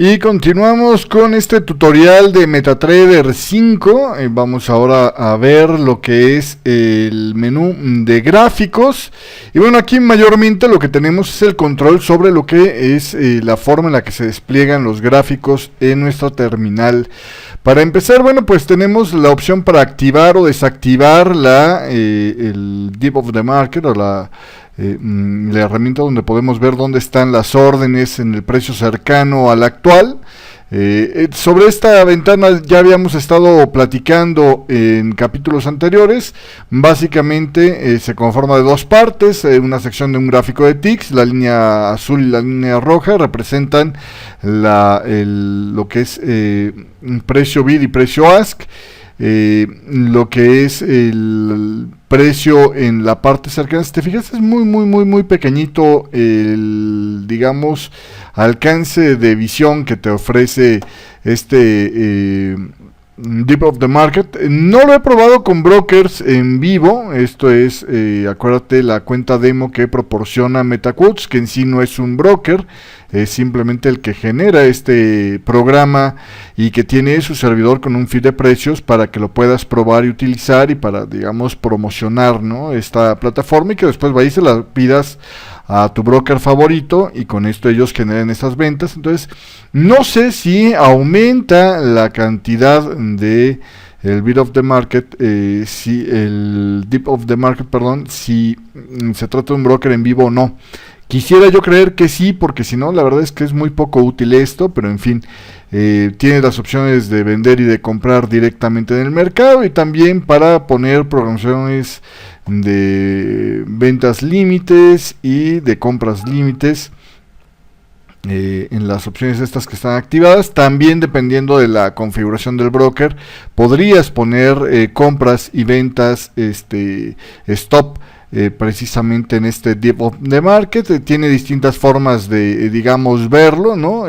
Y continuamos con este tutorial de MetaTrader 5. Vamos ahora a ver lo que es el menú de gráficos. Y bueno, aquí mayormente lo que tenemos es el control sobre lo que es la forma en la que se despliegan los gráficos en nuestra terminal. Para empezar, bueno, pues tenemos la opción para activar o desactivar el Dip of the Market o la herramienta donde podemos ver dónde están las órdenes en el precio cercano al actual. Sobre esta ventana ya habíamos estado platicando en capítulos anteriores. Básicamente se conforma de dos partes, una sección de un gráfico de ticks. La línea azul y la línea roja representan lo que es precio bid y precio ask. Lo que es el precio en la parte cercana, si te fijas, es muy pequeñito el, digamos, alcance de visión que te ofrece este Dip of the Market. No lo he probado con brokers en vivo. Esto es, acuérdate, la cuenta demo que proporciona MetaQuotes, que en sí no es un broker, es simplemente el que genera este programa y que tiene su servidor con un feed de precios para que lo puedas probar y utilizar y para, digamos, promocionar, ¿no?, esta plataforma, y que después vayas y se la pidas a tu broker favorito y con esto ellos generan esas ventas. Entonces, no sé si aumenta la cantidad de el bid of the market, si el dip of the market, perdón, si se trata de un broker en vivo o no. Quisiera yo creer que sí, porque si no, la verdad es que es muy poco útil esto, pero en fin, tiene las opciones de vender y de comprar directamente en el mercado, y también para poner programaciones de ventas límites y de compras límites en las opciones estas que están activadas. También, dependiendo de la configuración del broker, podrías poner compras y ventas stop precisamente en este Dip of the Market. Tiene distintas formas de, digamos, verlo, ¿no?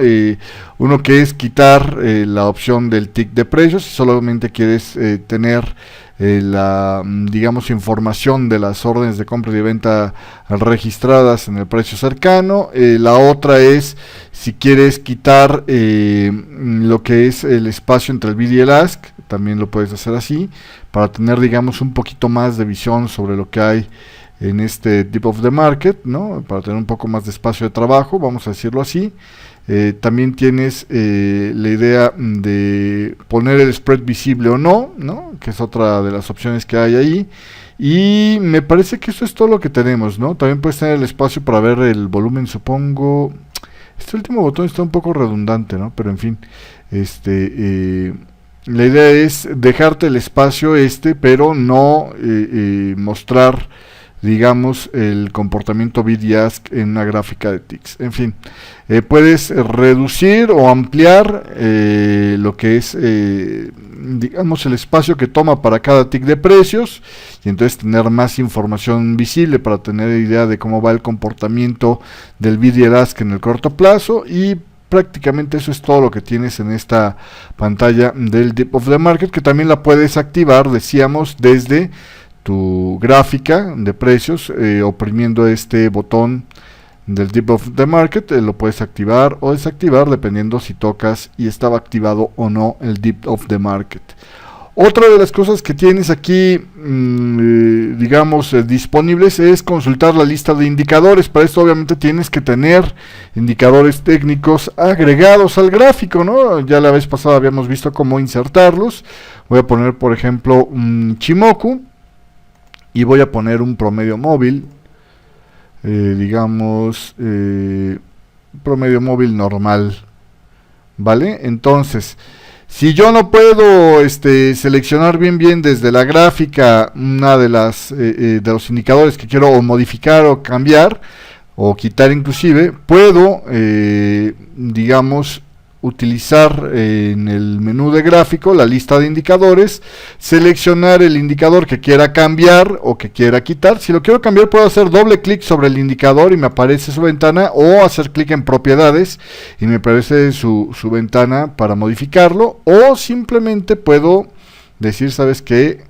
Uno que es quitar la opción del tick de precios, si solamente quieres tener digamos, información de las órdenes de compra y de venta registradas en el precio cercano. La otra es si quieres quitar lo que es el espacio entre el bid y el ask. También lo puedes hacer así para tener, digamos, un poquito más de visión sobre lo que hay en este Dip of the Market, ¿no?, para tener un poco más de espacio de trabajo, vamos a decirlo así. También tienes la idea de poner el spread visible o no, ¿no?, que es otra de las opciones que hay ahí. Y me parece que eso es todo lo que tenemos, ¿no? También puedes tener el espacio para ver el volumen, supongo. Este último botón está un poco redundante, ¿no? Pero en fin, la idea es dejarte el espacio pero no mostrar, digamos, el comportamiento bid y ask en una gráfica de ticks. En fin, puedes reducir o ampliar lo que es, digamos, el espacio que toma para cada tick de precios, y entonces tener más información visible para tener idea de cómo va el comportamiento del bid y el ask en el corto plazo. Y prácticamente eso es todo lo que tienes en esta pantalla del Dip of the Market, que también la puedes activar, decíamos, desde tu gráfica de precios, oprimiendo este botón del Dip of the Market. Lo puedes activar o desactivar dependiendo si tocas y estaba activado o no el Dip of the Market. Otra de las cosas que tienes aquí, digamos, disponibles, es consultar la lista de indicadores. Para esto obviamente tienes que tener indicadores técnicos agregados al gráfico, ¿no? Ya la vez pasada habíamos visto cómo insertarlos. Voy a poner, por ejemplo, un Chimoku y voy a poner un promedio móvil, digamos, promedio móvil normal, ¿vale? Entonces, si yo no puedo seleccionar bien desde la gráfica una de los indicadores que quiero o modificar o cambiar o quitar, inclusive, puedo, digamos, utilizar en el menú de gráfico la lista de indicadores, seleccionar el indicador que quiera cambiar o que quiera quitar. Si lo quiero cambiar, puedo hacer doble clic sobre el indicador y me aparece su ventana, o hacer clic en propiedades y me aparece su ventana para modificarlo, o simplemente puedo decir, ¿sabes qué?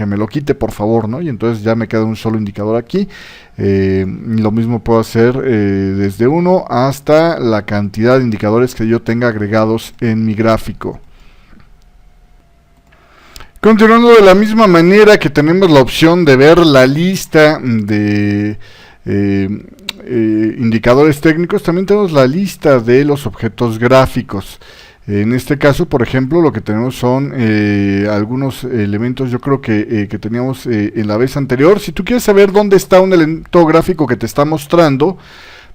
que me lo quite por favor, ¿no? Y entonces ya me queda un solo indicador aquí. Lo mismo puedo hacer desde 1 hasta la cantidad de indicadores que yo tenga agregados en mi gráfico. Continuando de la misma manera que tenemos la opción de ver la lista de indicadores técnicos, también tenemos la lista de los objetos gráficos. En este caso, por ejemplo, lo que tenemos son algunos elementos, yo creo que teníamos en la vez anterior. Si tú quieres saber dónde está un elemento gráfico que te está mostrando,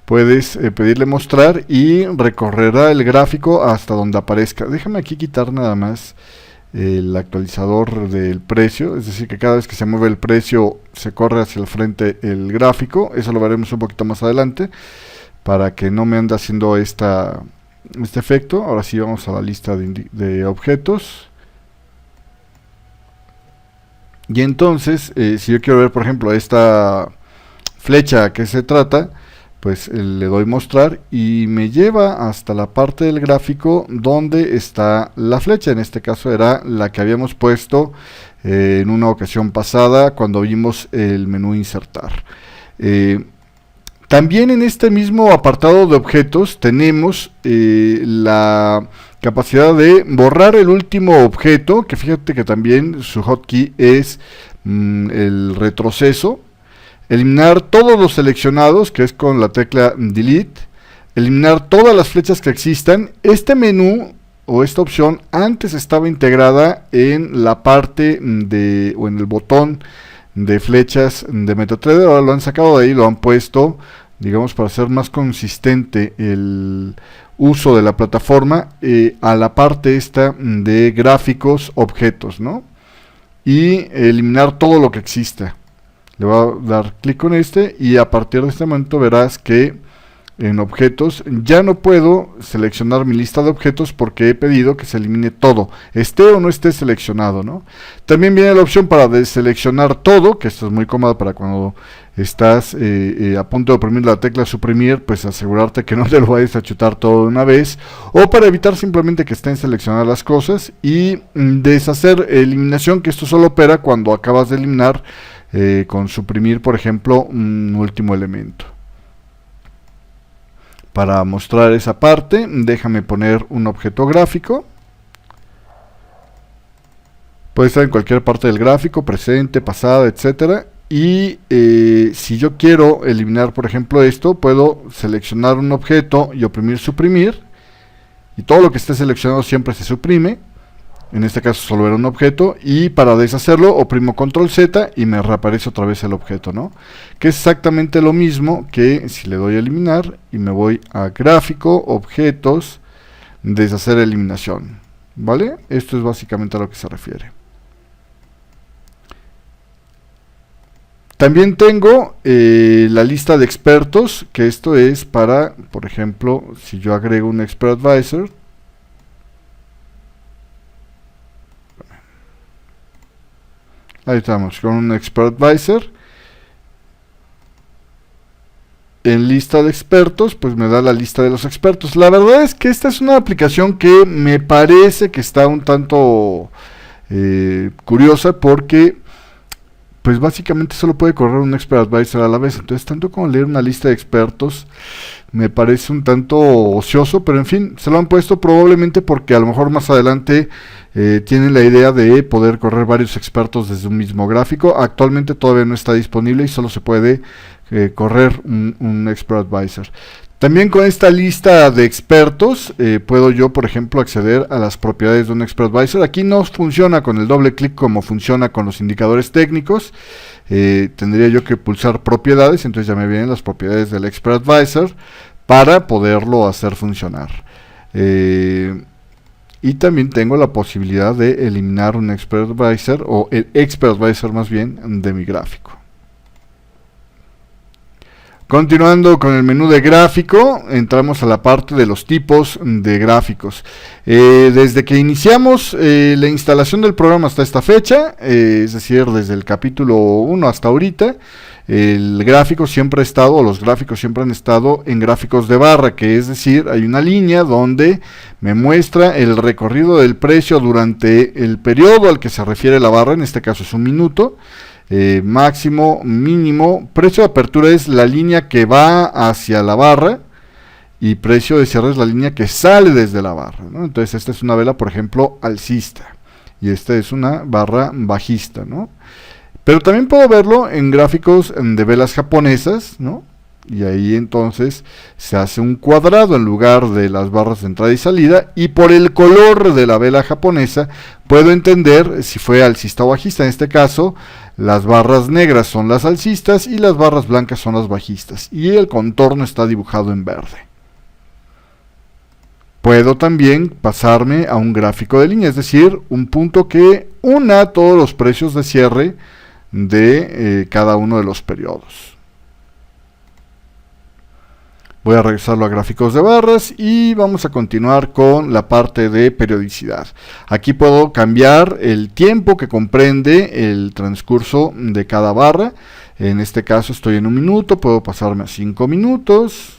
puedes pedirle mostrar y recorrerá el gráfico hasta donde aparezca. Déjame aquí quitar nada más el actualizador del precio, es decir que cada vez que se mueve el precio se corre hacia el frente el gráfico. Eso lo veremos un poquito más adelante para que no me ande haciendo este efecto. Ahora sí vamos a la lista de objetos, y entonces si yo quiero ver por ejemplo esta flecha a qué se trata, pues le doy mostrar y me lleva hasta la parte del gráfico donde está la flecha. En este caso era la que habíamos puesto en una ocasión pasada cuando vimos el menú insertar. También en este mismo apartado de objetos tenemos la capacidad de borrar el último objeto, que fíjate que también su hotkey es el retroceso. Eliminar todos los seleccionados, que es con la tecla delete. Eliminar todas las flechas que existan. Este menú o esta opción antes estaba integrada en la parte o en el botón de flechas de MetaTrader. Ahora lo han sacado de ahí, lo han puesto, digamos, para hacer más consistente el uso de la plataforma a la parte esta de gráficos, objetos, ¿no? Y eliminar todo lo que exista. Le voy a dar clic con este y a partir de este momento verás que en objetos ya no puedo seleccionar mi lista de objetos porque he pedido que se elimine todo, esté o no esté seleccionado, ¿no? También viene la opción para deseleccionar todo, que esto es muy cómodo para cuando estás a punto de oprimir la tecla suprimir, pues asegurarte que no te lo vayas a chutar todo de una vez, o para evitar simplemente que estén seleccionadas las cosas, y deshacer eliminación, que esto solo opera cuando acabas de eliminar con suprimir, por ejemplo, un último elemento. Para mostrar esa parte, déjame poner un objeto gráfico. Puede estar en cualquier parte del gráfico, presente, pasada, etcétera. Y si yo quiero eliminar, por ejemplo, esto, puedo seleccionar un objeto y oprimir suprimir. Y todo lo que esté seleccionado siempre se suprime. En este caso solo era un objeto, y para deshacerlo oprimo control Z y me reaparece otra vez el objeto, ¿no? Que es exactamente lo mismo que si le doy a eliminar y me voy a gráfico, objetos, deshacer eliminación, ¿vale? Esto es básicamente a lo que se refiere. También tengo la lista de expertos, que esto es para, por ejemplo, si yo agrego un Expert Advisor. Ahí estamos, con un Expert Advisor. En lista de expertos, pues me da la lista de los expertos. La verdad es que esta es una aplicación que me parece que está un tanto curiosa, porque pues básicamente solo puede correr un Expert Advisor a la vez. Entonces, tanto como leer una lista de expertos me parece un tanto ocioso, pero en fin, se lo han puesto probablemente porque a lo mejor más adelante tienen la idea de poder correr varios expertos desde un mismo gráfico. Actualmente todavía no está disponible y solo se puede correr un Expert Advisor. También con esta lista de expertos puedo yo, por ejemplo, acceder a las propiedades de un Expert Advisor. Aquí no funciona con el doble clic como funciona con los indicadores técnicos. Tendría yo que pulsar propiedades, entonces ya me vienen las propiedades del Expert Advisor para poderlo hacer funcionar. Y también tengo la posibilidad de eliminar un Expert Advisor, o el Expert Advisor más bien, de mi gráfico. Continuando con el menú de gráfico, entramos a la parte de los tipos de gráficos. Desde que iniciamos la instalación del programa hasta esta fecha, es decir, desde el capítulo 1 hasta ahorita, el gráfico siempre ha estado, o los gráficos siempre han estado en gráficos de barra, que es decir, hay una línea donde me muestra el recorrido del precio durante el periodo al que se refiere la barra, en este caso es un minuto, máximo, mínimo, precio de apertura es la línea que va hacia la barra, y precio de cierre es la línea que sale desde la barra, ¿no? Entonces esta es una vela, por ejemplo, alcista, y esta es una barra bajista, ¿no? Pero también puedo verlo en gráficos de velas japonesas, ¿no? Y ahí entonces se hace un cuadrado en lugar de las barras de entrada y salida, y por el color de la vela japonesa puedo entender si fue alcista o bajista. En este caso, las barras negras son las alcistas y las barras blancas son las bajistas, y el contorno está dibujado en verde. Puedo también pasarme a un gráfico de línea, es decir, un punto que una todos los precios de cierre de cada uno de los periodos. Voy a regresarlo a gráficos de barras y vamos a continuar con la parte de periodicidad. Aquí puedo cambiar el tiempo que comprende el transcurso de cada barra. En este caso estoy en un minuto, puedo pasarme a 5 minutos.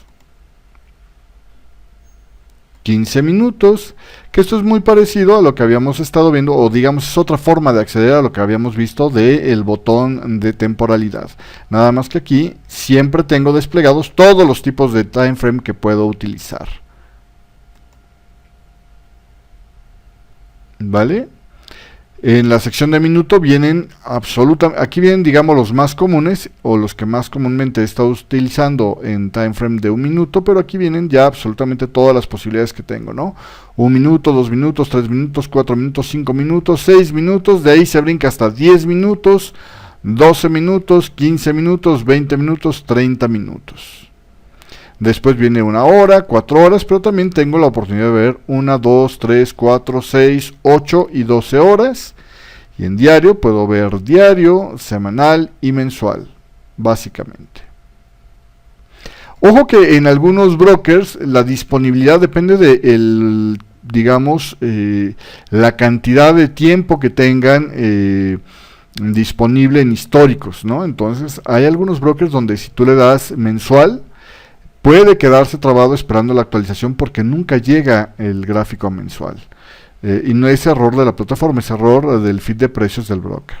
15 minutos, que esto es muy parecido a lo que habíamos estado viendo, o digamos es otra forma de acceder a lo que habíamos visto del botón de temporalidad. Nada más que aquí siempre tengo desplegados todos los tipos de time frame que puedo utilizar. ¿Vale? En la sección de minuto vienen aquí vienen, digamos, los más comunes o los que más comúnmente he estado utilizando en time frame de un minuto, pero aquí vienen ya absolutamente todas las posibilidades que tengo, ¿no? 1 minuto, 2 minutos, 3 minutos, 4 minutos, 5 minutos, 6 minutos, de ahí se brinca hasta 10 minutos, 12 minutos, 15 minutos, 20 minutos, 30 minutos. Después viene 1 hora, 4 horas, pero también tengo la oportunidad de ver 1, 2, 3, 4, 6, 8 y 12 horas. Y en diario puedo ver diario, semanal y mensual, básicamente. Ojo que en algunos brokers la disponibilidad depende de digamos, la cantidad de tiempo que tengan disponible en históricos, ¿no? Entonces hay algunos brokers donde si tú le das mensual, puede quedarse trabado esperando la actualización porque nunca llega el gráfico mensual. Y no es error de la plataforma, es error del feed de precios del broker.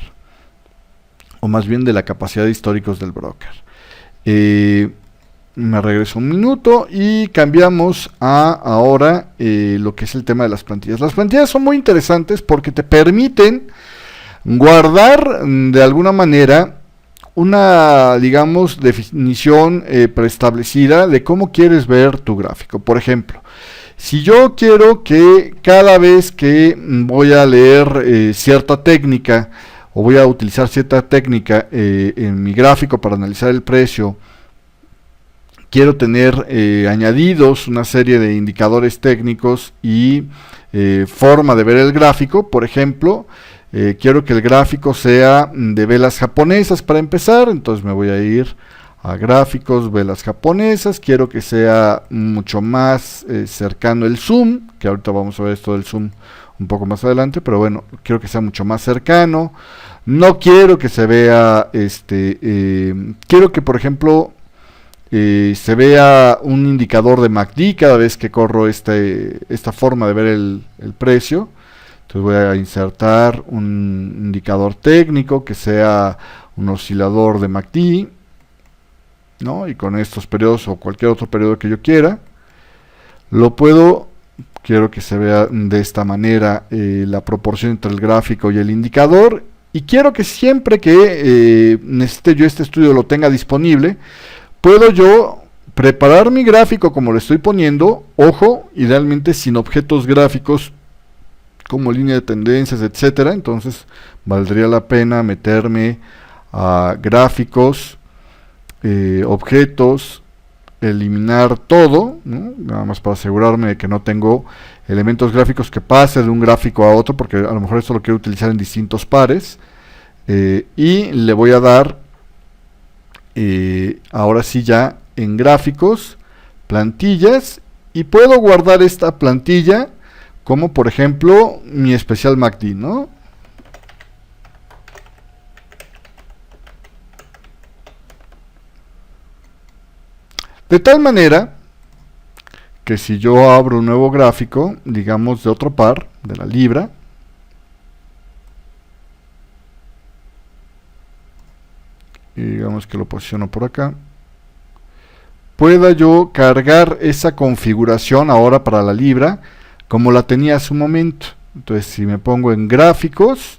O más bien de la capacidad de históricos del broker. Me regreso un minuto y cambiamos a ahora lo que es el tema de las plantillas. Las plantillas son muy interesantes porque te permiten guardar de alguna manera una, digamos, definición preestablecida de cómo quieres ver tu gráfico. Por ejemplo, si yo quiero que cada vez que voy a leer cierta técnica o voy a utilizar cierta técnica en mi gráfico para analizar el precio, quiero tener añadidos una serie de indicadores técnicos y forma de ver el gráfico, por ejemplo, quiero que el gráfico sea de velas japonesas para empezar, entonces me voy a ir a gráficos, velas japonesas, quiero que sea mucho más cercano el zoom, que ahorita vamos a ver esto del zoom un poco más adelante, pero bueno, quiero que sea mucho más cercano, no quiero que se vea, quiero que por ejemplo se vea un indicador de MACD cada vez que corro esta forma de ver el precio. Entonces voy a insertar un indicador técnico que sea un oscilador de MACD, ¿no? Y con estos periodos o cualquier otro periodo que yo quiera, quiero que se vea de esta manera la proporción entre el gráfico y el indicador, y quiero que siempre que necesite yo este estudio lo tenga disponible, puedo yo preparar mi gráfico como lo estoy poniendo, ojo, idealmente sin objetos gráficos como línea de tendencias, etcétera. Entonces valdría la pena meterme a gráficos, objetos, eliminar todo, ¿no? Nada más para asegurarme de que no tengo elementos gráficos que pase de un gráfico a otro, porque a lo mejor esto lo quiero utilizar en distintos pares, y le voy a dar ahora sí ya en gráficos, plantillas, y puedo guardar esta plantilla como por ejemplo mi especial MACD, ¿no? De tal manera que si yo abro un nuevo gráfico, digamos de otro par, de la libra, y digamos que lo posiciono por acá, pueda yo cargar esa configuración ahora para la libra como la tenía hace un momento. Entonces si me pongo en gráficos,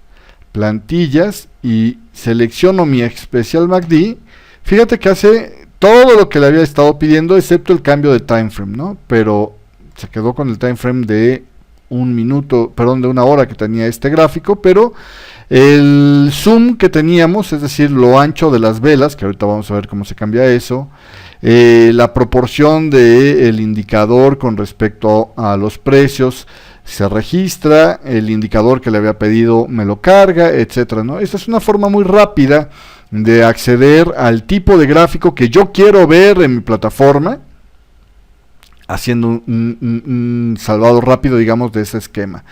plantillas y selecciono mi especial MACD, fíjate que hace todo lo que le había estado pidiendo excepto el cambio de time frame, ¿no? Pero se quedó con el time frame de un minuto, perdón, de una hora que tenía este gráfico, pero el zoom que teníamos, es decir, lo ancho de las velas, que ahorita vamos a ver cómo se cambia eso, la proporción del indicador con respecto a los precios se registra, el indicador que le había pedido me lo carga, etcétera, ¿no? Esta es una forma muy rápida de acceder al tipo de gráfico que yo quiero ver en mi plataforma, haciendo un salvado rápido, digamos, de ese esquema.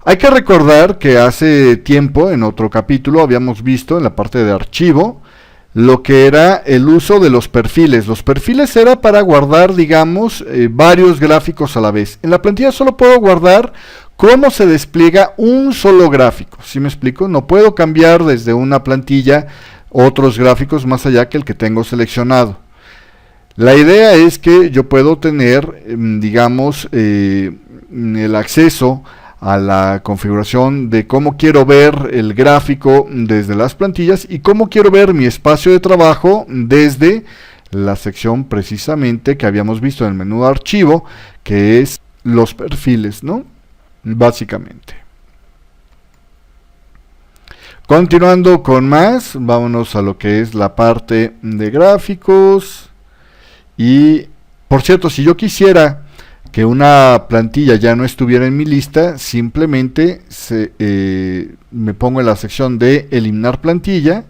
Hay que recordar que hace tiempo, en otro capítulo, habíamos visto en la parte de archivo, lo que era el uso de los perfiles. Los perfiles era para guardar, digamos, varios gráficos a la vez. En la plantilla solo puedo guardar cómo se despliega un solo gráfico. ¿Sí me explico? No puedo cambiar desde una plantilla otros gráficos más allá que el que tengo seleccionado. La idea es que yo puedo tener, digamos, el acceso a la configuración de cómo quiero ver el gráfico desde las plantillas y cómo quiero ver mi espacio de trabajo desde la sección precisamente que habíamos visto en el menú de archivo, que es los perfiles, ¿no? Básicamente. Continuando con más, vámonos a lo que es la parte de gráficos. Y, por cierto, si yo quisiera que una plantilla ya no estuviera en mi lista, simplemente me pongo en la sección de eliminar plantilla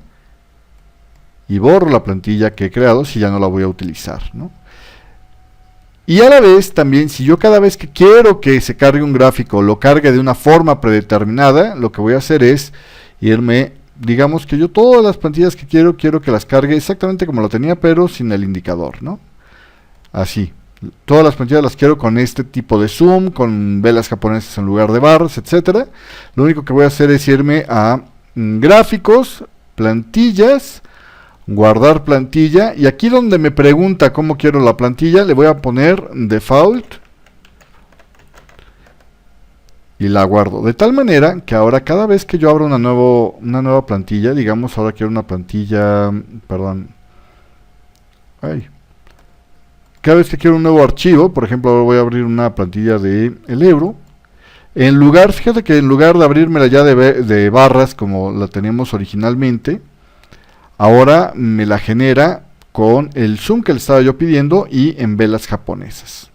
y borro la plantilla que he creado si ya no la voy a utilizar, ¿no? Y a la vez también, si yo cada vez que quiero que se cargue un gráfico lo cargue de una forma predeterminada, lo que voy a hacer es irme, digamos que yo todas las plantillas que quiero que las cargue exactamente como lo tenía, pero sin el indicador, ¿no? Así. Todas las plantillas las quiero con este tipo de zoom, con velas japonesas en lugar de barras, etcétera. Lo único que voy a hacer es irme a gráficos, plantillas, guardar plantilla, y aquí donde me pregunta cómo quiero la plantilla, le voy a poner default y la guardo, de tal manera que ahora cada vez que yo abro una nueva plantilla, digamos ahora quiero una plantilla, perdón, cada vez que quiero un nuevo archivo, por ejemplo ahora voy a abrir una plantilla de el euro, fíjate que en lugar de abrirmela ya de barras como la teníamos originalmente, ahora me la genera con el zoom que le estaba yo pidiendo y en velas japonesas.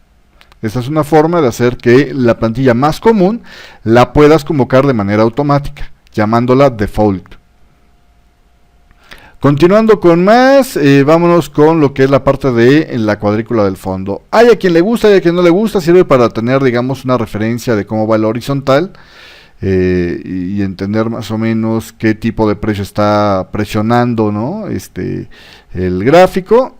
Esta es una forma de hacer que la plantilla más común la puedas convocar de manera automática, llamándola default. Continuando con más, vámonos con lo que es la parte de la cuadrícula del fondo. Hay a quien le gusta, hay a quien no le gusta, sirve para tener, digamos, una referencia de cómo va el horizontal. Y entender más o menos qué tipo de precio está presionando, ¿no? El gráfico.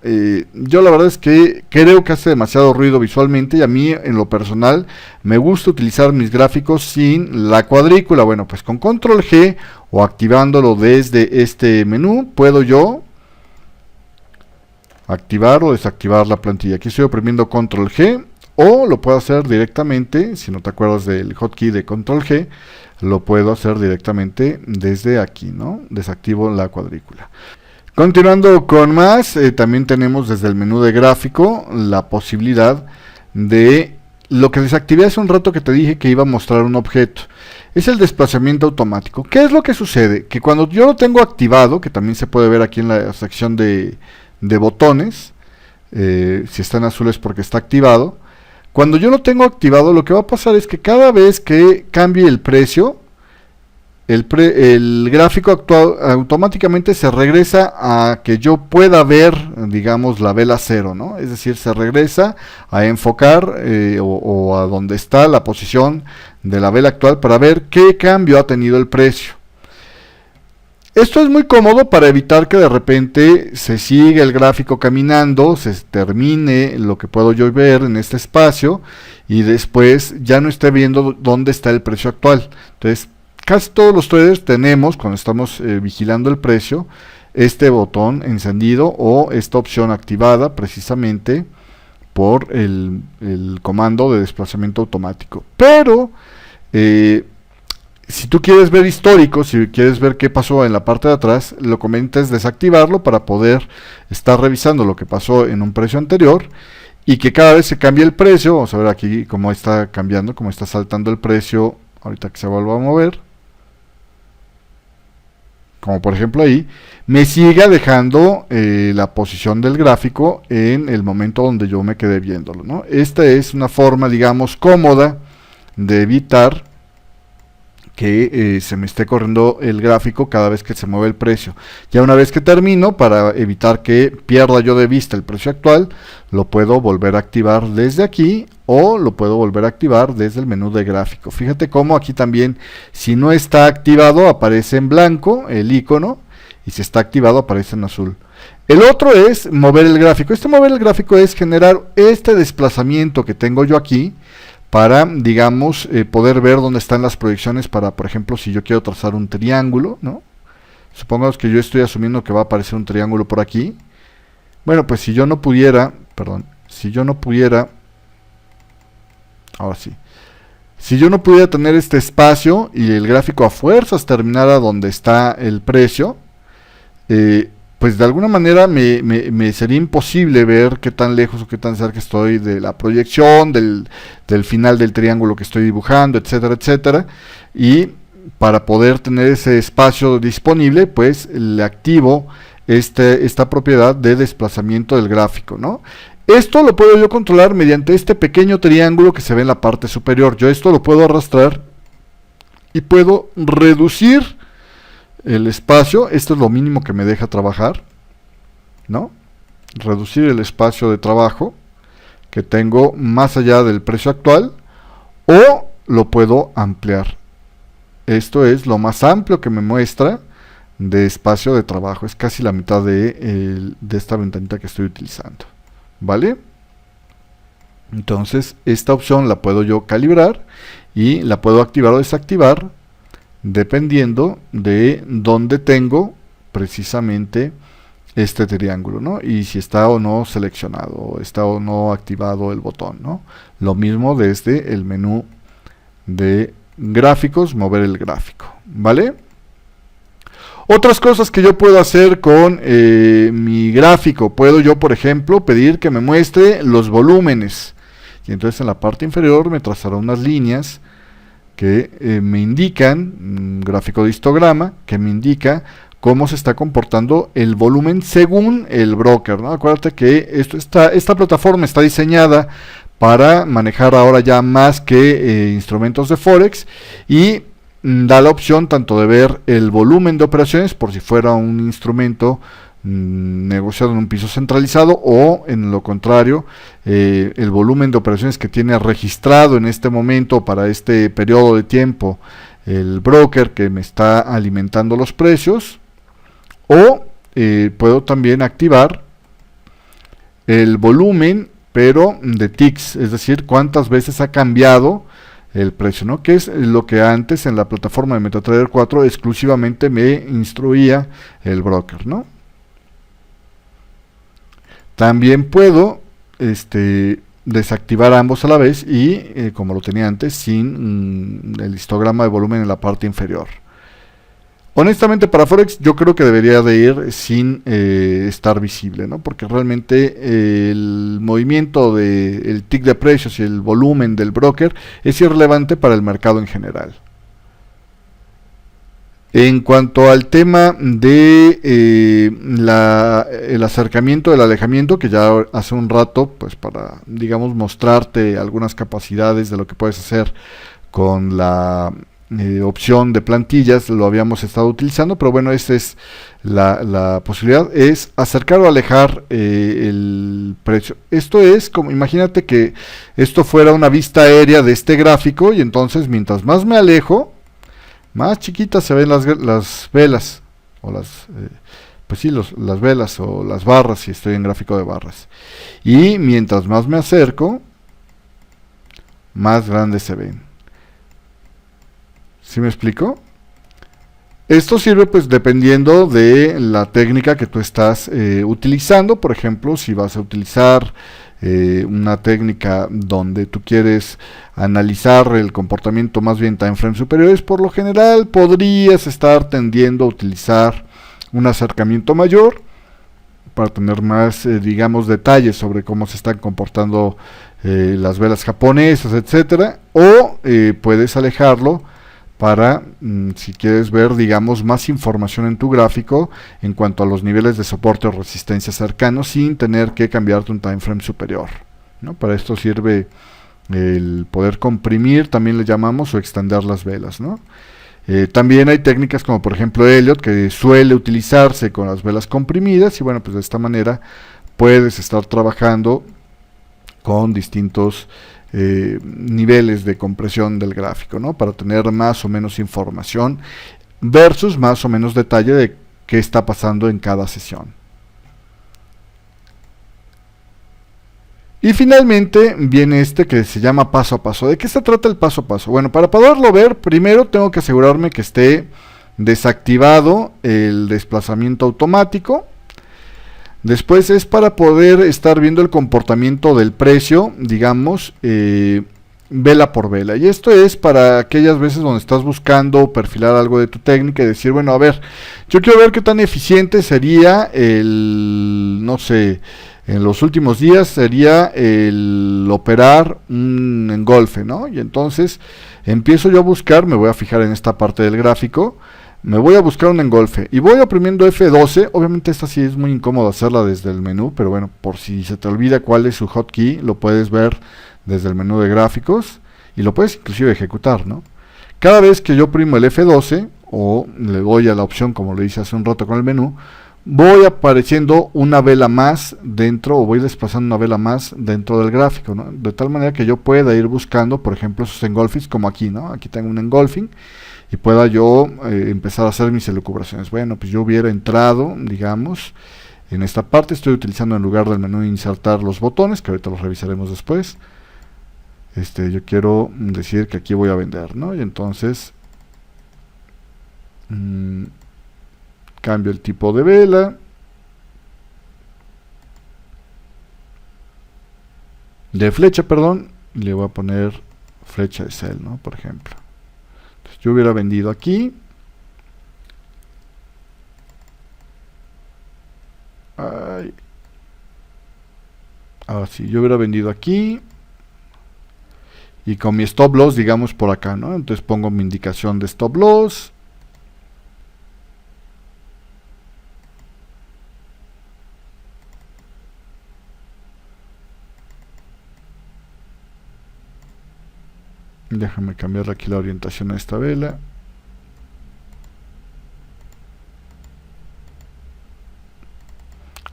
Yo la verdad es que creo que hace demasiado ruido visualmente, y a mí en lo personal me gusta utilizar mis gráficos sin la cuadrícula. Bueno, pues con control G o activándolo desde este menú puedo yo activar o desactivar la plantilla. Aquí estoy oprimiendo control G. O lo puedo hacer directamente, si no te acuerdas del hotkey de control G, lo puedo hacer directamente desde aquí, ¿no? Desactivo la cuadrícula. Continuando con más, también tenemos desde el menú de gráfico la posibilidad de lo que desactivé hace un rato que te dije que iba a mostrar un objeto. Es el desplazamiento automático. ¿Qué es lo que sucede? Que cuando yo lo tengo activado, que también se puede ver aquí en la sección de botones, si están azules porque está activado. Cuando yo lo tengo activado, lo que va a pasar es que cada vez que cambie el precio, el gráfico automáticamente se regresa a que yo pueda ver, digamos, la vela 0, ¿no? Es decir, se regresa a enfocar o a donde está la posición de la vela actual para ver qué cambio ha tenido el precio. Esto es muy cómodo para evitar que de repente se siga el gráfico caminando, se termine lo que puedo yo ver en este espacio y después ya no esté viendo dónde está el precio actual. Entonces, casi todos los traders tenemos, cuando estamos vigilando el precio, este botón encendido o esta opción activada precisamente por el comando de desplazamiento automático. Pero si tú quieres ver histórico, si quieres ver qué pasó en la parte de atrás, lo conveniente es desactivarlo para poder estar revisando lo que pasó en un precio anterior y que cada vez se cambie el precio. Vamos a ver aquí cómo está cambiando, cómo está saltando el precio ahorita que se vuelva a mover, como por ejemplo ahí, me siga dejando la posición del gráfico en el momento donde yo me quedé viéndolo, ¿no? Esta es una forma, digamos, cómoda de evitar que se me esté corriendo el gráfico cada vez que se mueve el precio. Ya una vez que termino, para evitar que pierda yo de vista el precio actual, lo puedo volver a activar desde aquí o lo puedo volver a activar desde el menú de gráfico. Fíjate cómo aquí también, si no está activado, aparece en blanco el icono, y si está activado aparece en azul. El otro es mover el gráfico. Mover el gráfico es generar este desplazamiento que tengo yo aquí, para, digamos, poder ver dónde están las proyecciones para, por ejemplo, si yo quiero trazar un triángulo, ¿no? Supongamos que yo estoy asumiendo que va a aparecer un triángulo por aquí. Bueno, pues si yo no pudiera, ahora sí, si yo no pudiera tener este espacio y el gráfico a fuerzas terminara donde está el precio, pues de alguna manera me sería imposible ver qué tan lejos o qué tan cerca estoy de la proyección, del final del triángulo que estoy dibujando, etcétera, etcétera. Y para poder tener ese espacio disponible, pues le activo esta propiedad de desplazamiento del gráfico, ¿no? Esto lo puedo yo controlar mediante este pequeño triángulo que se ve en la parte superior. Yo esto lo puedo arrastrar y puedo reducir el espacio. Esto es lo mínimo que me deja trabajar, ¿no? Reducir el espacio de trabajo que tengo más allá del precio actual, o lo puedo ampliar. Esto es lo más amplio que me muestra de espacio de trabajo. Es casi la mitad de esta ventanita que estoy utilizando, ¿vale? Entonces esta opción la puedo yo calibrar y la puedo activar o desactivar dependiendo de dónde tengo precisamente este triángulo, ¿no? Y si está o no seleccionado, o está o no activado el botón, ¿no? Lo mismo desde el menú de gráficos, mover el gráfico, ¿vale? Otras cosas que yo puedo hacer con mi gráfico, puedo yo, por ejemplo, pedir que me muestre los volúmenes, y entonces en la parte inferior me trazará unas líneas que me indican, un gráfico de histograma, que me indica cómo se está comportando el volumen según el broker, ¿no? Acuérdate que esta plataforma está diseñada para manejar ahora ya más que instrumentos de Forex, y da la opción tanto de ver el volumen de operaciones por si fuera un instrumento negociado en un piso centralizado, o en lo contrario el volumen de operaciones que tiene registrado en este momento para este periodo de tiempo el broker que me está alimentando los precios. O puedo también activar el volumen pero de ticks, es decir, cuántas veces ha cambiado el precio, ¿no? Que es lo que antes en la plataforma de MetaTrader 4 exclusivamente me instruía el broker, ¿no? También puedo desactivar ambos a la vez y, como lo tenía antes, sin el histograma de volumen en la parte inferior. Honestamente, para Forex yo creo que debería de ir sin estar visible, ¿no? Porque realmente el movimiento del tick de precios y el volumen del broker es irrelevante para el mercado en general. En cuanto al tema de el acercamiento, el alejamiento, que ya hace un rato, pues para, digamos, mostrarte algunas capacidades de lo que puedes hacer con la opción de plantillas, lo habíamos estado utilizando, pero bueno, esta es la posibilidad, es acercar o alejar el precio. Esto es como, imagínate que esto fuera una vista aérea de este gráfico, y entonces mientras más me alejo, más chiquitas se ven las velas. o pues sí, las velas o las barras si estoy en gráfico de barras. Y mientras más me acerco, más grandes se ven. ¿Sí me explico? Esto sirve pues dependiendo de la técnica que tú estás utilizando. Por ejemplo, si vas a utilizar una técnica donde tú quieres analizar el comportamiento más bien time frames superiores, por lo general podrías estar tendiendo a utilizar un acercamiento mayor para tener más, digamos, detalles sobre cómo se están comportando las velas japonesas, etcétera, o puedes alejarlo para, si quieres ver, digamos, más información en tu gráfico en cuanto a los niveles de soporte o resistencia cercanos sin tener que cambiarte un time frame superior, ¿no? Para esto sirve el poder comprimir, también le llamamos, o extender las velas, ¿no? También hay técnicas como por ejemplo Elliott, que suele utilizarse con las velas comprimidas, y bueno, pues de esta manera puedes estar trabajando con distintos niveles de compresión del gráfico, ¿no? Para tener más o menos información versus más o menos detalle de qué está pasando en cada sesión. Y finalmente viene este que se llama paso a paso. ¿De qué se trata el paso a paso? Bueno, para poderlo ver, primero tengo que asegurarme que esté desactivado el desplazamiento automático. Después es para poder estar viendo el comportamiento del precio, digamos, vela por vela. Y esto es para aquellas veces donde estás buscando perfilar algo de tu técnica y decir, bueno, a ver, yo quiero ver qué tan eficiente sería no sé, en los últimos días sería el operar un engolfe, ¿no? Y entonces empiezo yo a buscar, me voy a fijar en esta parte del gráfico, me voy a buscar un engolfe y voy oprimiendo F12. Obviamente esta sí es muy incómodo hacerla desde el menú, pero bueno, por si se te olvida cuál es su hotkey, lo puedes ver desde el menú de gráficos y lo puedes inclusive ejecutar, ¿no? Cada vez que yo oprimo el F12 o le doy a la opción como le hice hace un rato con el menú, voy apareciendo una vela más dentro, o voy desplazando una vela más dentro del gráfico, ¿no? De tal manera que yo pueda ir buscando, por ejemplo, esos engolfings como aquí, ¿no? Aquí tengo un engolfing y pueda yo empezar a hacer mis elucubraciones. Bueno, pues yo hubiera entrado, digamos, en esta parte. Estoy utilizando en lugar del menú insertar los botones, que ahorita los revisaremos después. Yo quiero decir que aquí voy a vender, ¿no? Y entonces cambio el tipo de vela, de flecha, perdón, y le voy a poner flecha de sell, ¿no? Por ejemplo. Entonces yo hubiera vendido aquí. Ahora sí, yo hubiera vendido aquí. Y con mi stop loss, digamos, por acá, ¿no? Entonces pongo mi indicación de stop loss. Déjame cambiar aquí la orientación a esta vela.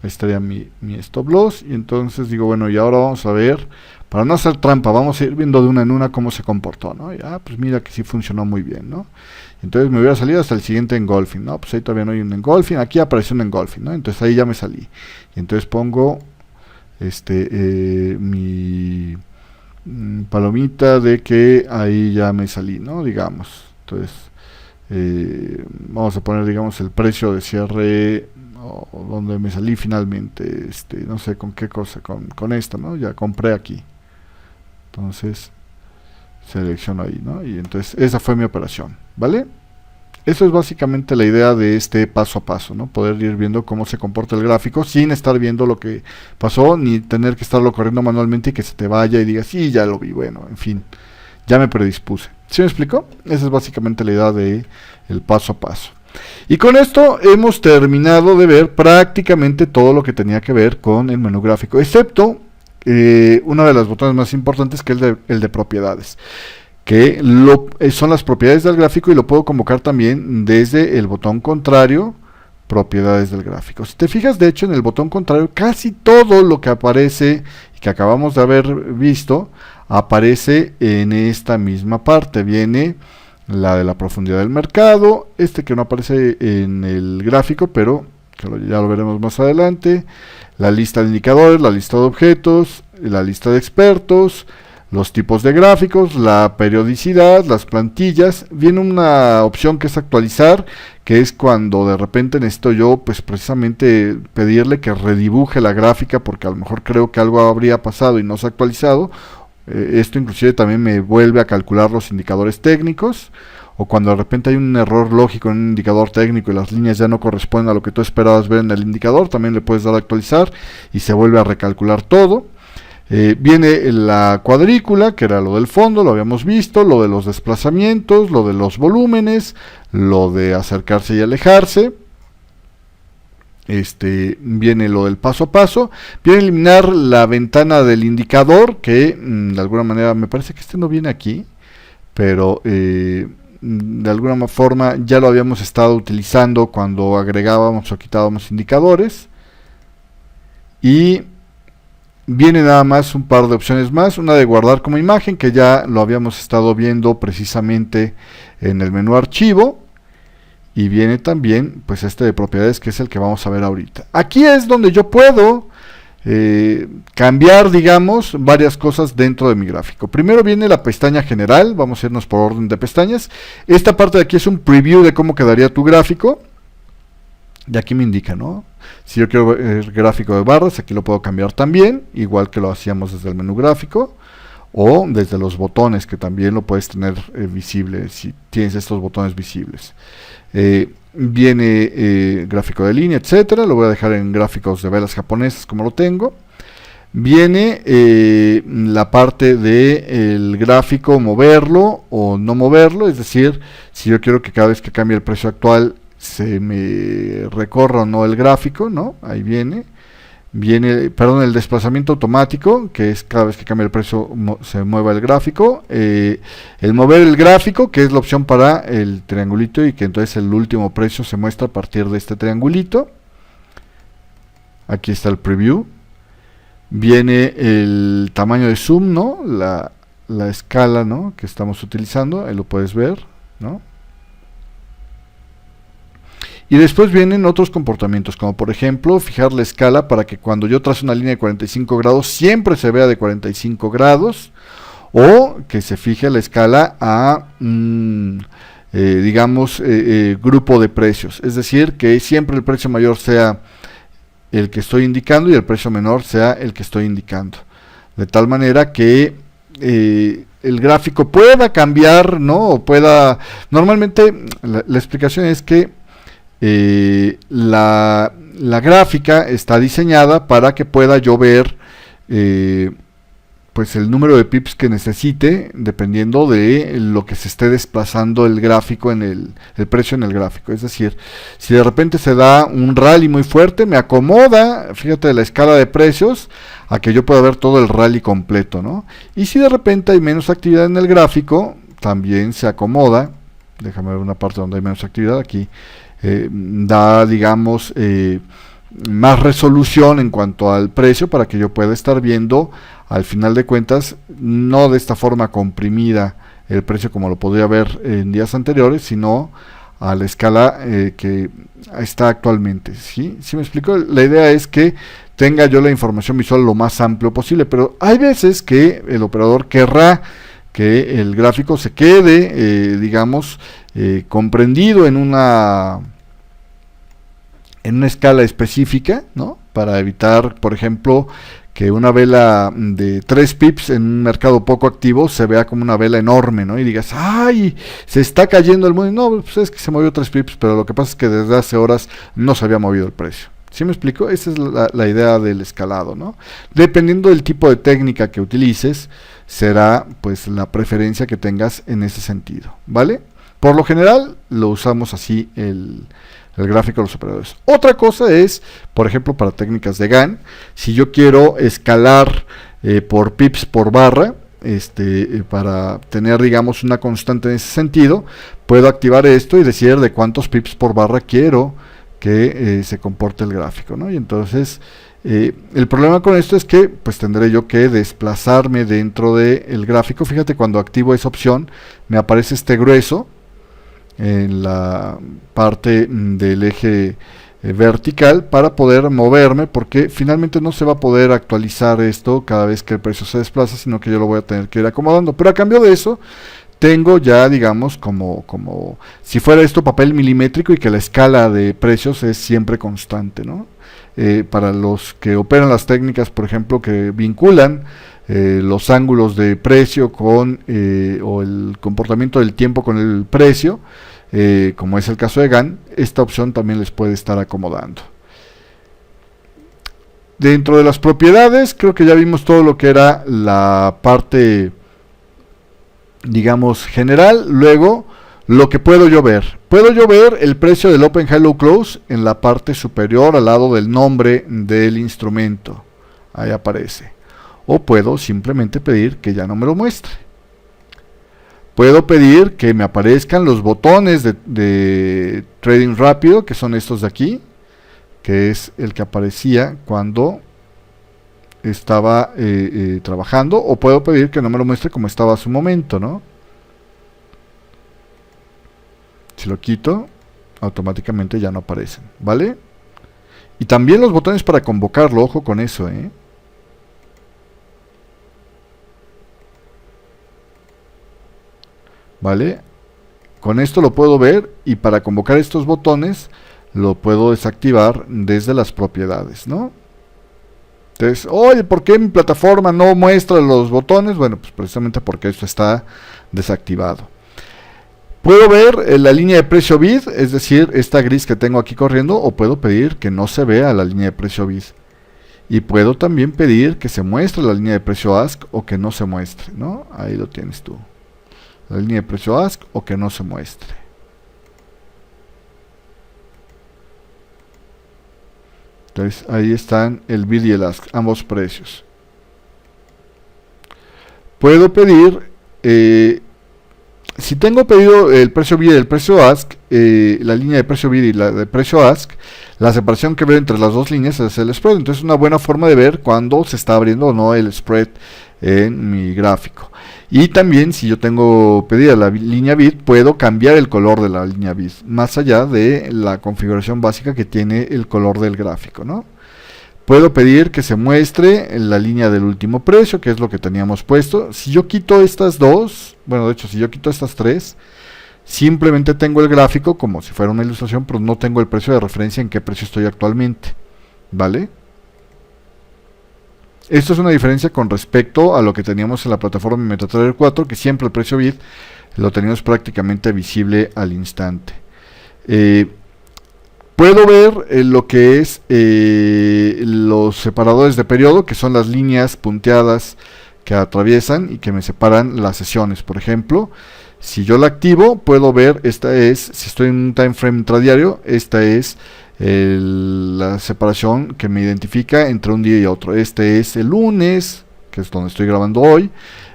Ahí estaría mi stop loss. Y entonces digo, bueno, y ahora vamos a ver, para no hacer trampa, vamos a ir viendo de una en una cómo se comportó, ¿no? Y, pues mira que sí funcionó muy bien, ¿no? Entonces me hubiera salido hasta el siguiente engolfing, ¿no? Pues ahí todavía no hay un engolfing, aquí apareció un engolfing, ¿no? Entonces ahí ya me salí. Y entonces pongo mi palomita de que ahí ya me salí, ¿no? Digamos. Entonces vamos a poner, digamos, el precio de cierre o donde me salí finalmente, no sé con qué cosa, con esta, ¿no? Ya compré aquí. Entonces selecciono ahí, ¿no? Y entonces esa fue mi operación, ¿vale? Eso es básicamente la idea de este paso a paso, ¿no? Poder ir viendo cómo se comporta el gráfico sin estar viendo lo que pasó, ni tener que estarlo corriendo manualmente y que se te vaya y digas, sí, ya lo vi, bueno, en fin, ya me predispuse. ¿Sí me explico? Esa es básicamente la idea de el paso a paso. Y con esto hemos terminado de ver prácticamente todo lo que tenía que ver con el menú gráfico, excepto uno de los botones más importantes, que es el de propiedades, que son las propiedades del gráfico, y lo puedo convocar también desde el botón contrario, propiedades del gráfico. Si te fijas, de hecho, en el botón contrario, casi todo lo que aparece y que acabamos de haber visto, aparece en esta misma parte. Viene la de la profundidad del mercado, este que no aparece en el gráfico, pero que ya lo veremos más adelante, la lista de indicadores, la lista de objetos, la lista de expertos, los tipos de gráficos, la periodicidad, las plantillas. Viene una opción que es actualizar, que es cuando de repente necesito yo pues precisamente pedirle que redibuje la gráfica porque a lo mejor creo que algo habría pasado y no se ha actualizado. Esto inclusive también me vuelve a calcular los indicadores técnicos, o cuando de repente hay un error lógico en un indicador técnico y las líneas ya no corresponden a lo que tú esperabas ver en el indicador, también le puedes dar a actualizar y se vuelve a recalcular todo. Viene la cuadrícula, que era lo del fondo, lo habíamos visto, lo de los desplazamientos, lo de los volúmenes, lo de acercarse y alejarse. Viene lo del paso a paso. Viene eliminar la ventana del indicador, que de alguna manera me parece que no viene aquí, pero de alguna forma ya lo habíamos estado utilizando cuando agregábamos o quitábamos indicadores. Y viene nada más un par de opciones más, una de guardar como imagen, que ya lo habíamos estado viendo precisamente en el menú archivo, y viene también pues este de propiedades, que es el que vamos a ver ahorita. Aquí es donde yo puedo cambiar, digamos, varias cosas dentro de mi gráfico. Primero viene la pestaña general, vamos a irnos por orden de pestañas. Esta parte de aquí es un preview de cómo quedaría tu gráfico. Y aquí me indica, ¿no? Si yo quiero ver gráfico de barras, aquí lo puedo cambiar también, igual que lo hacíamos desde el menú gráfico, o desde los botones, que también lo puedes tener visible si tienes estos botones visibles. Viene gráfico de línea, etcétera. Lo voy a dejar en gráficos de velas japonesas como lo tengo. Viene la parte de el gráfico, moverlo o no moverlo, es decir, si yo quiero que cada vez que cambie el precio actual se me recorra o no el gráfico, ¿no? Ahí viene, perdón, el desplazamiento automático, que es cada vez que cambia el precio se mueva el gráfico, el mover el gráfico, que es la opción para el triangulito, y que entonces el último precio se muestra a partir de este triangulito. Aquí está el preview. Viene el tamaño de zoom, ¿no? La escala, ¿no?, que estamos utilizando, ahí lo puedes ver, ¿no? Y después vienen otros comportamientos, como por ejemplo fijar la escala para que cuando yo trazo una línea de 45 grados siempre se vea de 45 grados, o que se fije la escala a digamos grupo de precios, es decir, que siempre el precio mayor sea el que estoy indicando y el precio menor sea el que estoy indicando, de tal manera que el gráfico pueda cambiar, ¿no? O pueda, normalmente la explicación es que la gráfica está diseñada para que pueda yo ver pues el número de pips que necesite dependiendo de lo que se esté desplazando el gráfico en el precio en el gráfico. Es decir, si de repente se da un rally muy fuerte, me acomoda, fíjate, la escala de precios a que yo pueda ver todo el rally completo, ¿no? Y si de repente hay menos actividad en el gráfico, también se acomoda. Déjame ver una parte donde hay menos actividad. Aquí da, digamos, más resolución en cuanto al precio para que yo pueda estar viendo al final de cuentas, no de esta forma comprimida el precio como lo podría ver en días anteriores, sino a la escala que está actualmente. ¿Sí? ¿Sí me explico? La idea es que tenga yo la información visual lo más amplio posible, pero hay veces que el operador querrá que el gráfico se quede, digamos, comprendido en una escala específica, ¿no? Para evitar, por ejemplo, que una vela de 3 pips en un mercado poco activo se vea como una vela enorme, ¿no? Y digas, ¡ay! Se está cayendo el mundo. No, pues es que se movió 3 pips, pero lo que pasa es que desde hace horas no se había movido el precio. ¿Sí me explico? Esa es la idea del escalado, ¿no? Dependiendo del tipo de técnica que utilices, será pues la preferencia que tengas en ese sentido, ¿vale? Por lo general lo usamos así el gráfico de los operadores. Otra cosa es, por ejemplo, para técnicas de GAN, si yo quiero escalar por pips por barra, para tener, digamos, una constante en ese sentido, puedo activar esto y decir de cuántos pips por barra quiero que se comporte el gráfico, ¿no? Y entonces el problema con esto es que pues tendré yo que desplazarme dentro del gráfico. Fíjate, cuando activo esa opción me aparece este grueso, en la parte del eje vertical para poder moverme, porque finalmente no se va a poder actualizar esto cada vez que el precio se desplaza, sino que yo lo voy a tener que ir acomodando. Pero a cambio de eso tengo ya, digamos, como si fuera esto papel milimétrico y que la escala de precios es siempre constante, ¿no? Para los que operan las técnicas, por ejemplo, que vinculan los ángulos de precio con o el comportamiento del tiempo con el precio, como es el caso de GAN, esta opción también les puede estar acomodando. Dentro de las propiedades, creo que ya vimos todo lo que era la parte, digamos, general. Luego, lo que puedo yo ver el precio del Open High Low Close en la parte superior al lado del nombre del instrumento, ahí aparece. O puedo simplemente pedir que ya no me lo muestre. Puedo pedir que me aparezcan los botones de trading rápido, que son estos de aquí, que es el que aparecía cuando estaba trabajando, o puedo pedir que no me lo muestre como estaba hace un momento, ¿no? Si lo quito, automáticamente ya no aparecen, ¿vale? Y también los botones para convocarlo, ojo con eso, ¿vale? Con esto lo puedo ver, y para convocar estos botones lo puedo desactivar desde las propiedades, ¿no? Entonces, oye, ¿por qué mi plataforma no muestra los botones? Bueno, pues precisamente porque esto está desactivado. Puedo ver la línea de precio bid, es decir, esta gris que tengo aquí corriendo, o puedo pedir que no se vea la línea de precio bid. Y puedo también pedir que se muestre la línea de precio ask o que no se muestre, ¿no? Ahí lo tienes tú. La línea de precio ask o que no se muestre. Entonces ahí están el bid y el ask, ambos precios. Puedo pedir, si tengo pedido el precio bid y el precio ask, la línea de precio bid y la de precio ask, la separación que veo entre las dos líneas es el spread. Entonces es una buena forma de ver cuándo se está abriendo o no el spread en mi gráfico. Y también, si yo tengo pedida la línea bid, puedo cambiar el color de la línea bid, más allá de la configuración básica que tiene el color del gráfico, ¿no? Puedo pedir que se muestre la línea del último precio, que es lo que teníamos puesto. Si yo quito estas dos, bueno, de hecho, si yo quito estas tres, simplemente tengo el gráfico como si fuera una ilustración, pero no tengo el precio de referencia en qué precio estoy actualmente, ¿vale? Esto es una diferencia con respecto a lo que teníamos en la plataforma MetaTrader 4, que siempre el precio bid lo teníamos prácticamente visible al instante. Puedo ver lo que es los separadores de periodo, que son las líneas punteadas que atraviesan y que me separan las sesiones. Por ejemplo, si yo la activo, puedo ver, esta es, si estoy en un time frame intradiario, esta es la separación que me identifica entre un día y otro. Este es el lunes, que es donde estoy grabando hoy,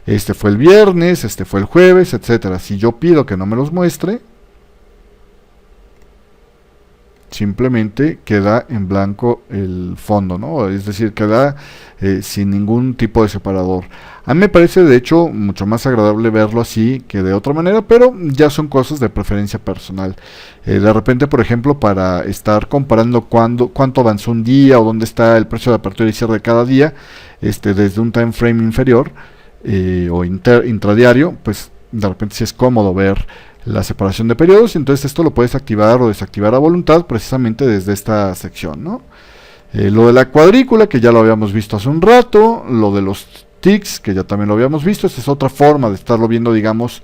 este fue el viernes, este fue el jueves, etcétera. Si yo pido que no me los muestre, simplemente queda en blanco el fondo, ¿no? Es decir, queda sin ningún tipo de separador. A mí me parece, de hecho, mucho más agradable verlo así que de otra manera, pero ya son cosas de preferencia personal. De repente, por ejemplo, para estar comparando cuánto avanzó un día o dónde está el precio de apertura y cierre de cada día, desde un time frame inferior o intradiario, pues de repente sí es cómodo ver la separación de periodos, y entonces esto lo puedes activar o desactivar a voluntad precisamente desde esta sección, ¿no? Lo de la cuadrícula, que ya lo habíamos visto hace un rato, lo de los ticks, que ya también lo habíamos visto. Esta es otra forma de estarlo viendo, digamos,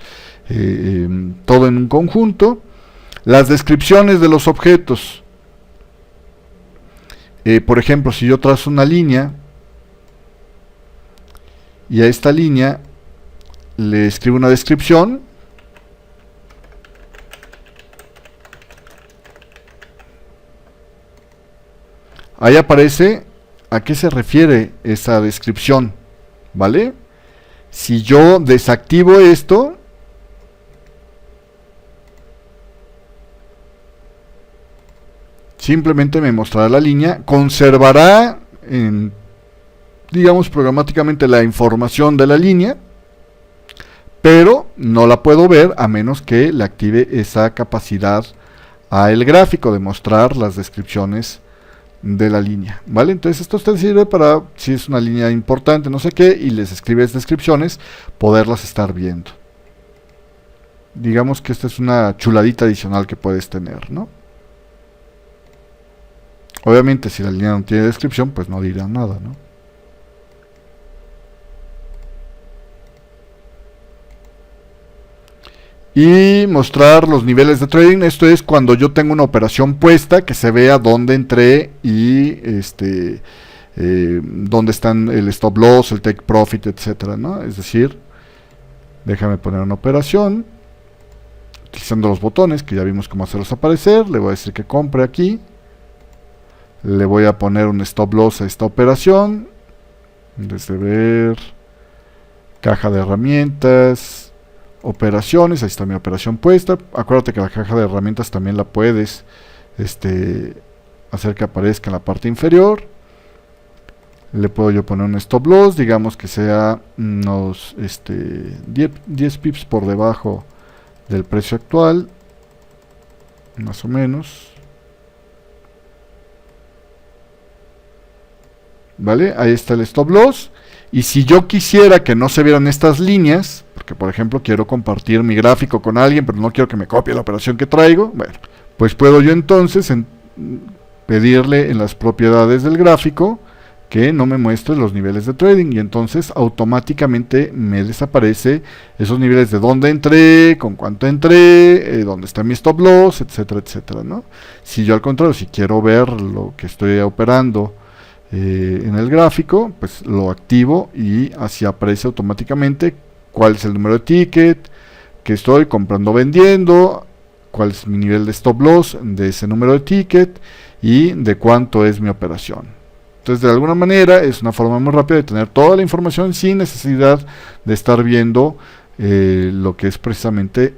todo en un conjunto. Las descripciones de los objetos, por ejemplo, si yo trazo una línea y a esta línea le escribo una descripción, ahí aparece a qué se refiere esa descripción, ¿vale? Si yo desactivo esto, simplemente me mostrará la línea, conservará, digamos, programáticamente la información de la línea, pero no la puedo ver a menos que le active esa capacidad al gráfico de mostrar las descripciones de la línea, ¿vale? Entonces esto te sirve para, si es una línea importante, no sé qué, y les escribes descripciones, poderlas estar viendo. Digamos que esta es una chuladita adicional que puedes tener, ¿no? Obviamente si la línea no tiene descripción, pues no dirá nada, ¿no? Y mostrar los niveles de trading. Esto es cuando yo tengo una operación puesta, que se vea dónde entré y dónde están el stop loss, el take profit, etcétera, ¿no? Es decir, déjame poner una operación utilizando los botones que ya vimos cómo hacerlos aparecer. Le voy a decir que compre aquí, le voy a poner un stop loss a esta operación, desde ver caja de herramientas, operaciones, ahí está mi operación puesta. Acuérdate que la caja de herramientas también la puedes hacer que aparezca en la parte inferior. Le puedo yo poner un stop loss, digamos que sea unos 10 pips por debajo del precio actual, más o menos. ¿Vale? Ahí está el stop loss. Y si yo quisiera que no se vieran estas líneas, porque por ejemplo quiero compartir mi gráfico con alguien, pero no quiero que me copie la operación que traigo, bueno, pues puedo yo entonces pedirle en las propiedades del gráfico que no me muestre los niveles de trading, y entonces automáticamente me desaparece esos niveles de dónde entré, con cuánto entré, dónde está mi stop loss, etcétera, etcétera, ¿no? Si yo al contrario, si quiero ver lo que estoy operando en el gráfico, pues lo activo y así aparece automáticamente cuál es el número de ticket que estoy comprando o vendiendo, cuál es mi nivel de stop loss de ese número de ticket y de cuánto es mi operación. Entonces, de alguna manera es una forma muy rápida de tener toda la información sin necesidad de estar viendo lo que es precisamente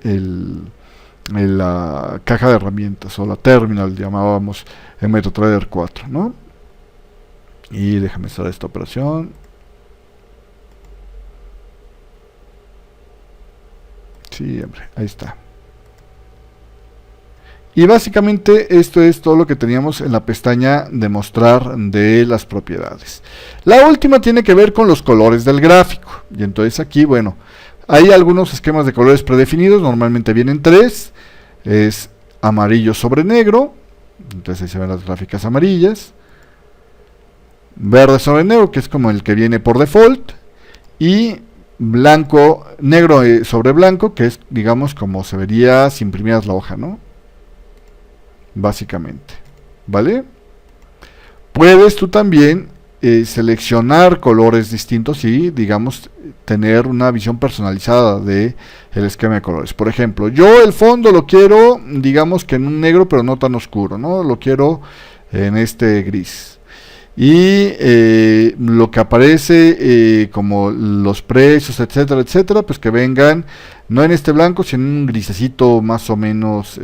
la caja de herramientas o la terminal, llamábamos en MetaTrader 4, ¿no? Y déjame cerrar esta operación. Sí, hombre, ahí está. Y básicamente esto es todo lo que teníamos en la pestaña de mostrar de las propiedades. La última tiene que ver con los colores del gráfico. Y entonces aquí, bueno, hay algunos esquemas de colores predefinidos. Normalmente vienen 3. Es amarillo sobre negro. Entonces ahí se ven las gráficas amarillas. Verde sobre negro, que es como el que viene por default, y blanco, negro sobre blanco, que es, digamos, como se vería si imprimieras la hoja, ¿no? Básicamente, ¿vale? Puedes tú también seleccionar colores distintos y, digamos, tener una visión personalizada de el esquema de colores. Por ejemplo, yo el fondo lo quiero, digamos que en un negro, pero no tan oscuro, ¿no? Lo quiero en este gris. Y lo que aparece como los precios, etcétera, etcétera, pues que vengan no en este blanco, sino en un grisecito más o menos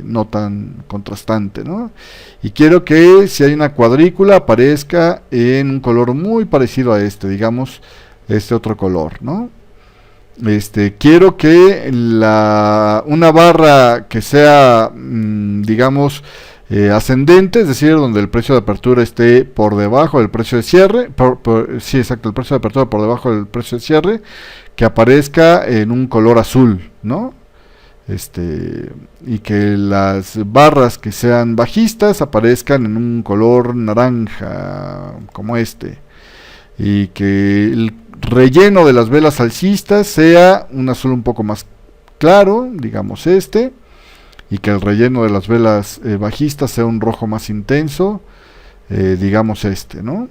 no tan contrastante, ¿no? Y quiero que si hay una cuadrícula aparezca en un color muy parecido a digamos, este otro color, ¿no? Quiero que una barra que sea, digamos, ascendente, es decir, donde el precio de apertura esté por debajo del precio de cierre, sí, exacto, el precio de apertura por debajo del precio de cierre, que aparezca en un color azul, ¿no? Y que las barras que sean bajistas aparezcan en un color naranja, como y que el relleno de las velas alcistas sea un azul un poco más claro, digamos y que el relleno de las velas bajistas sea un rojo más intenso, digamos ¿no?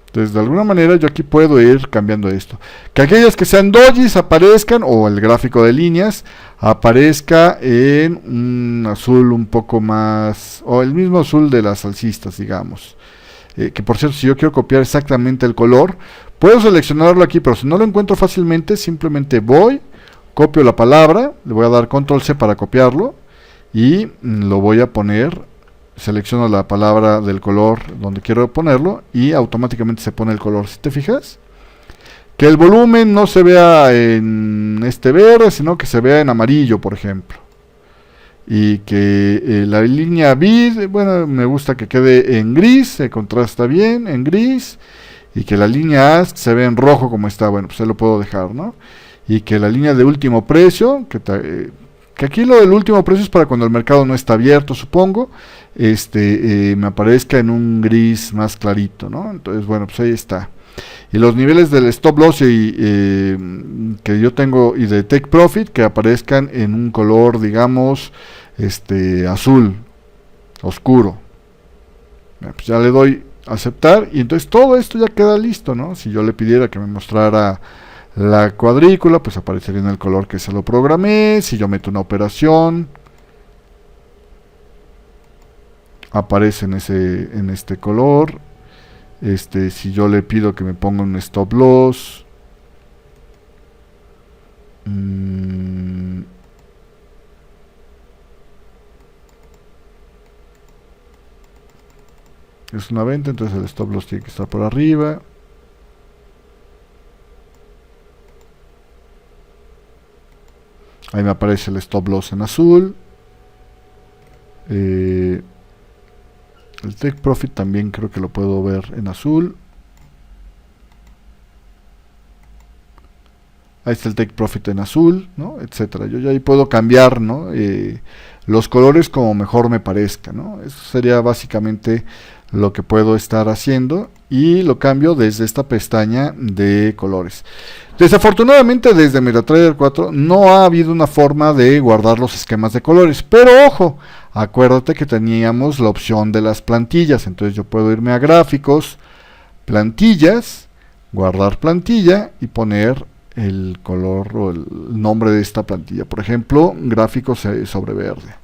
Entonces, de alguna manera yo aquí puedo ir cambiando esto. Que aquellas que sean dojis aparezcan, o el gráfico de líneas, aparezca en un azul un poco más, o el mismo azul de las alcistas, digamos. Que por cierto, si yo quiero copiar exactamente el color, puedo seleccionarlo aquí, pero si no lo encuentro fácilmente, simplemente voy, copio la palabra, le voy a dar control C para copiarlo, y lo voy a poner, selecciono la palabra del color donde quiero ponerlo y automáticamente se pone el color. Si te fijas, Que el volumen no se vea en este verde, sino que se vea en amarillo, por ejemplo. Y que la línea bid, bueno, me gusta que quede en gris, se contrasta bien en gris. Y que la línea ask se ve en rojo como está, bueno, pues se lo puedo dejar, ¿no? Y que la línea de último precio, que aquí lo del último precio es para cuando el mercado no está abierto, supongo, me aparezca en un gris más clarito, ¿no? Entonces, bueno, pues ahí está. Y los niveles del stop loss que yo tengo y de take profit que aparezcan en un color, digamos, azul oscuro. Pues ya le doy aceptar y entonces todo esto ya queda listo, ¿no? Si yo le pidiera que me mostrara la cuadrícula, pues aparecería en el color que se lo programé. Si yo meto una operación, aparece en este color. Si yo le pido que me ponga un stop loss, es una venta, entonces el stop loss tiene que estar por arriba. Ahí me aparece el stop loss en azul. El take profit también creo que lo puedo ver en azul. Ahí está el take profit en azul, ¿no? Etcétera. Yo ya ahí puedo cambiar, ¿no? Los colores como mejor me parezca, ¿no? Eso sería básicamente lo que puedo estar haciendo y lo cambio desde esta pestaña de colores. Desafortunadamente desde MetaTrader 4 no ha habido una forma de guardar los esquemas de colores, pero ojo, acuérdate que teníamos la opción de las plantillas, entonces yo puedo irme a gráficos, plantillas, guardar plantilla y poner el color o el nombre de esta plantilla, por ejemplo, gráficos sobre verde.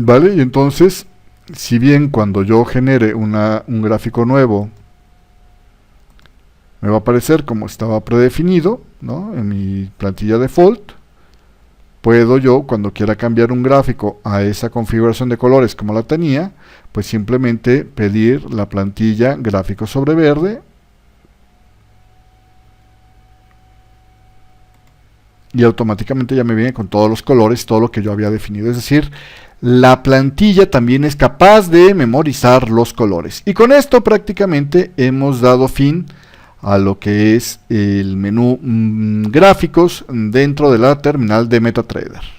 Vale, y entonces, si bien cuando yo genere un gráfico nuevo, me va a aparecer como estaba predefinido, ¿no? En mi plantilla default, puedo yo, cuando quiera cambiar un gráfico a esa configuración de colores como la tenía, pues simplemente pedir la plantilla gráfico sobre verde y automáticamente ya me viene con todos los colores, todo lo que yo había definido. Es decir, la plantilla también es capaz de memorizar los colores. Y con esto prácticamente hemos dado fin a lo que es el menú gráficos dentro de la terminal de MetaTrader.